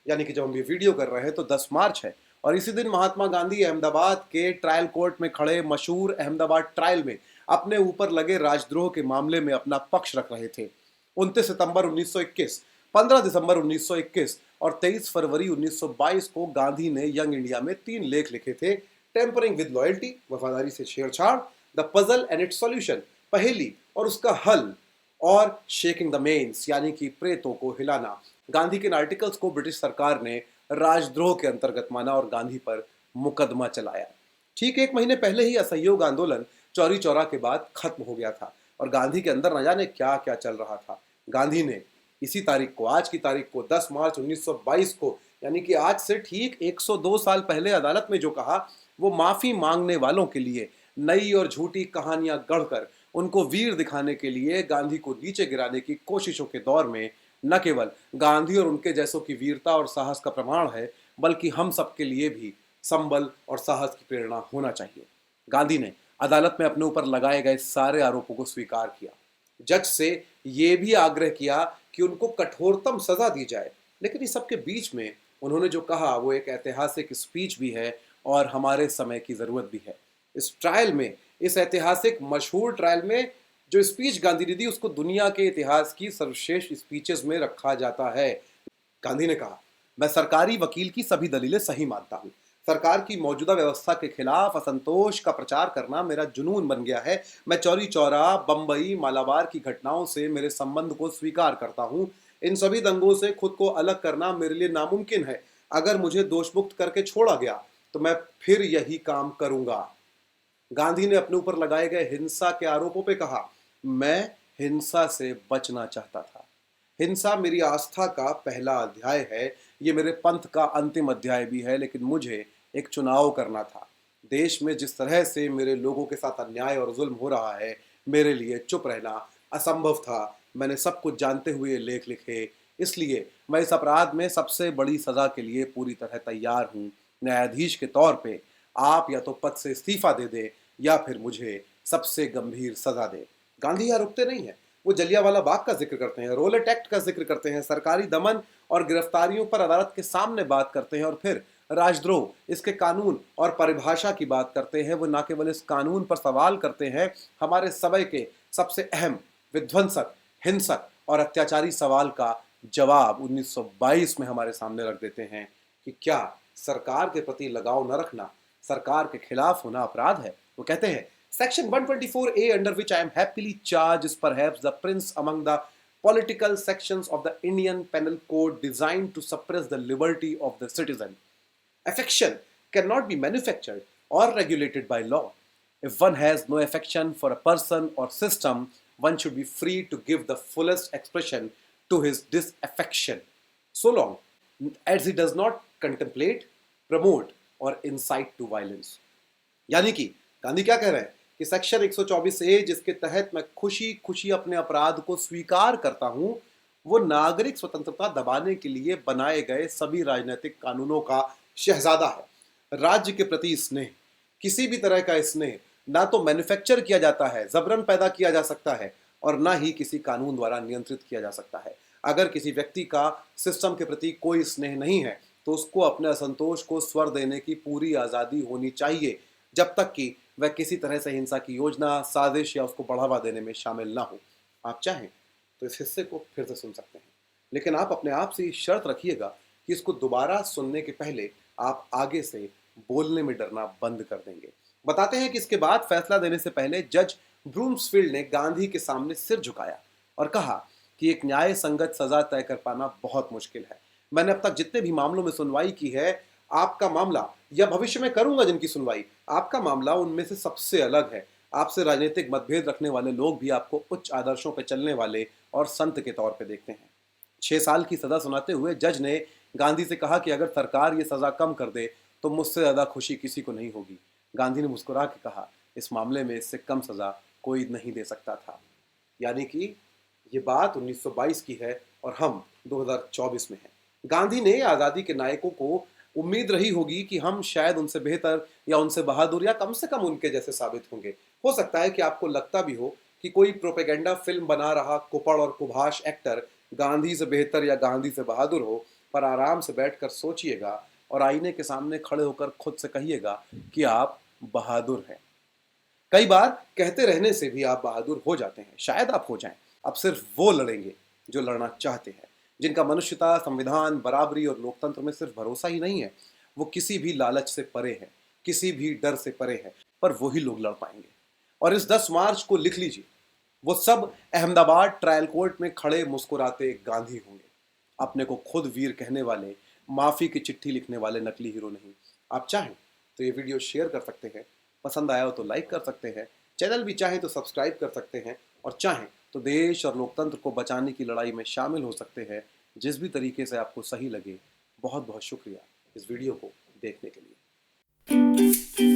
यानी कि जब हम ये वीडियो कर रहे हैं तो 10 मार्च है, और इसी दिन महात्मा गांधी अहमदाबाद के ट्रायल कोर्ट में खड़े मशहूर अहमदाबाद ट्रायल में अपने ऊपर लगे राजद्रोह के मामले में अपना पक्ष रख रहे थे। 29 सितंबर 1921, 15 दिसंबर 1921 और 23 फरवरी 1922 को गांधी ने यंग इंडिया में 3 लेख लिखे थे। टेम्परिंग विद लॉयल्टी, वफादारी से छेड़छाड़, the puzzle and it's solution, पहेली और उसका हल, और शेकिंग द मेन्स यानी कि प्रेतों को हिलाना। गांधी के इन आर्टिकल्स को ब्रिटिश सरकार ने राजद्रोह के अंतर्गत माना और गांधी पर मुकदमा चलाया। ठीक 1 महीने पहले ही असहयोग आंदोलन चौरी चौरा के बाद खत्म हो गया था और गांधी के अंदर न जाने क्या क्या चल रहा था। गांधी ने इसी तारीख को, आज की तारीख को, 10 मार्च 1922 को, यानी कि आज से ठीक 102 साल पहले अदालत में जो कहा, वो माफी मांगने वालों के लिए नई और झूठी कहानियां गढ़कर उनको वीर दिखाने के लिए गांधी को नीचे गिराने की कोशिशों के दौर में न केवल गांधी और उनके जैसों की वीरता और साहस का प्रमाण है, बल्कि हम सबके लिए भी संबल और साहस की प्रेरणा होना चाहिए। गांधी ने अदालत में अपने ऊपर लगाए गए सारे आरोपों को स्वीकार किया। जज से यह भी आग्रह किया कि उनको कठोरतम सजा दी जाए, लेकिन इस सबके बीच में उन्होंने जो कहा वो एक ऐतिहासिक स्पीच भी है और हमारे समय की जरूरत भी है। इस ट्रायल में, इस ऐतिहासिक मशहूर ट्रायल में जो स्पीच गांधी ने दी, उसको दुनिया के इतिहास की सर्वश्रेष्ठ स्पीचेस में रखा जाता है। गांधी ने कहा, मैं सरकारी वकील की सभी दलीलें सही मानता हूं। सरकार की मौजूदा व्यवस्था के खिलाफ असंतोष का प्रचार करना मेरा जुनून बन गया है। मैं चौरी चौरा, बंबई, मालाबार की घटनाओं से मेरे संबंध को स्वीकार करता हूं। इन सभी दंगों से खुद को अलग करना मेरे लिए नामुमकिन है। अगर मुझे दोषमुक्त करके छोड़ा गया तो मैं फिर यही काम करूंगा। गांधी ने अपने ऊपर लगाए गए हिंसा के आरोपों पे कहा, मैं हिंसा से बचना चाहता था। हिंसा मेरी आस्था का पहला अध्याय है, ये मेरे पंथ का अंतिम अध्याय भी है, लेकिन मुझे एक चुनाव करना था। देश में जिस तरह से मेरे लोगों के साथ अन्याय और जुल्म हो रहा है, मेरे लिए चुप रहना असंभव था। मैंने सब कुछ जानते हुए लेख लिखे, इसलिए मैं इस अपराध में सबसे बड़ी सजा के लिए पूरी तरह तैयार हूँ। न्यायाधीश के तौर पे आप या तो पद से इस्तीफा दे दे या फिर मुझे सबसे गंभीर सजा दे। गांधी यहाँ रुकते नहीं है, वो जलियांवाला बाग का जिक्र करते हैं, रोलेट एक्ट का जिक्र करते हैं, सरकारी दमन और गिरफ्तारियों पर अदालत के सामने बात करते हैं, और फिर राजद्रोह, इसके कानून और परिभाषा की बात करते हैं। वो न केवल इस कानून पर सवाल करते हैं, हमारे समय के सबसे अहम विध्वंसक, हिंसक और अत्याचारी सवाल का जवाब 1922 में हमारे सामने रख देते हैं कि क्या सरकार के प्रति लगाव न रखना, सरकार के खिलाफ होना अपराध है। वो कहते हैं, Section 124A, under which I am happily charged, is perhaps the prince among the political sections of the Indian Penal Code designed to suppress the liberty of the citizen. Affection cannot be manufactured or regulated by law. If one has no affection for a person or system, one should be free to give the fullest expression to his disaffection, so long as he does not contemplate, promote or incite to violence. यानी कि गांधी क्या कह रहे हैं कि section 124A, जिसके तहत मैं खुशी खुशी अपने अपराध को स्वीकार करता हूं, वो नागरिक स्वतंत्रता दबाने के लिए बनाए गए सभी राजनीतिक कानूनों का शहजादा है। राज्य के प्रति स्नेह, किसी भी तरह का स्नेह ना तो मैन्युफैक्चर किया जाता है, जबरन पैदा किया जा सकता है, और ना ही किसी कानून द्वारा नियंत्रित किया जा सकता है। अगर किसी व्यक्ति का सिस्टम के प्रति कोई स्नेह नहीं है तो उसको अपने असंतोष को स्वर देने की पूरी आज़ादी होनी चाहिए, जब तक कि वह किसी तरह से हिंसा की योजना, साजिश या उसको बढ़ावा देने में शामिल ना हो। आप चाहें तो इस हिस्से को फिर से सुन सकते हैं, लेकिन आप अपने आप से शर्त रखिएगा कि इसको दोबारा सुनने के पहले आप आगे से बोलने में डरना बंद कर देंगे। बताते हैं कि इसके बाद फैसला देने से पहले जज ब्रूम्सफील्ड ने गांधी के सामने सिर झुकाया और कहा कि एक न्याय संगत सजा तय कर पाना बहुत मुश्किल है। मैंने अब तक जितने भी मामलों में सुनवाई की है, आपका मामला, या भविष्य में करूंगा जिनकी सुनवाई, आपका मामला उनमें से सबसे अलग है। आपसे राजनीतिक मतभेद रखने वाले लोग भी आपको उच्च आदर्शों पर चलने वाले और संत के तौर पर देखते हैं। 6 साल की सजा सुनाते हुए जज ने गांधी से कहा कि अगर सरकार ये सजा कम कर दे तो मुझसे ज्यादा खुशी किसी को नहीं होगी। गांधी ने मुस्कुरा के कहा, इस मामले में इससे कम सजा कोई नहीं दे सकता था। यानी कि ये बात 1922 की है और हम 2024 में हैं। गांधी ने आज़ादी के नायकों को उम्मीद रही होगी कि हम शायद उनसे बेहतर या उनसे बहादुर या कम से कम उनके जैसे साबित होंगे। हो सकता है कि आपको लगता भी हो कि कोई प्रोपेगेंडा फिल्म बना रहा कुपड़ और कुभाष एक्टर गांधी से बेहतर या गांधी से बहादुर हो, पर आराम से बैठकर सोचिएगा और आईने के सामने खड़े होकर खुद से कहिएगा कि आप बहादुर हैं। कई बार कहते रहने से भी आप बहादुर हो जाते हैं, शायद आप हो जाएं। अब सिर्फ वो लड़ेंगे जो लड़ना चाहते हैं, जिनका मनुष्यता, संविधान, बराबरी और लोकतंत्र में सिर्फ भरोसा ही नहीं है, वो किसी भी लालच से परे है, किसी भी डर से परे है, पर वही लोग लड़ पाएंगे। और इस 10 मार्च को लिख लीजिए, वो सब अहमदाबाद ट्रायल कोर्ट में खड़े मुस्कुराते गांधी होंगे, अपने को खुद वीर कहने वाले, माफी की चिट्ठी लिखने वाले नकली हीरो नहीं। आप चाहें तो ये वीडियो शेयर कर सकते हैं, पसंद आया हो तो लाइक कर सकते हैं, चैनल भी चाहें तो सब्सक्राइब कर सकते हैं, और चाहें तो देश और लोकतंत्र को बचाने की लड़ाई में शामिल हो सकते हैं, जिस भी तरीके से आपको सही लगे। बहुत बहुत शुक्रिया इस वीडियो को देखने के लिए।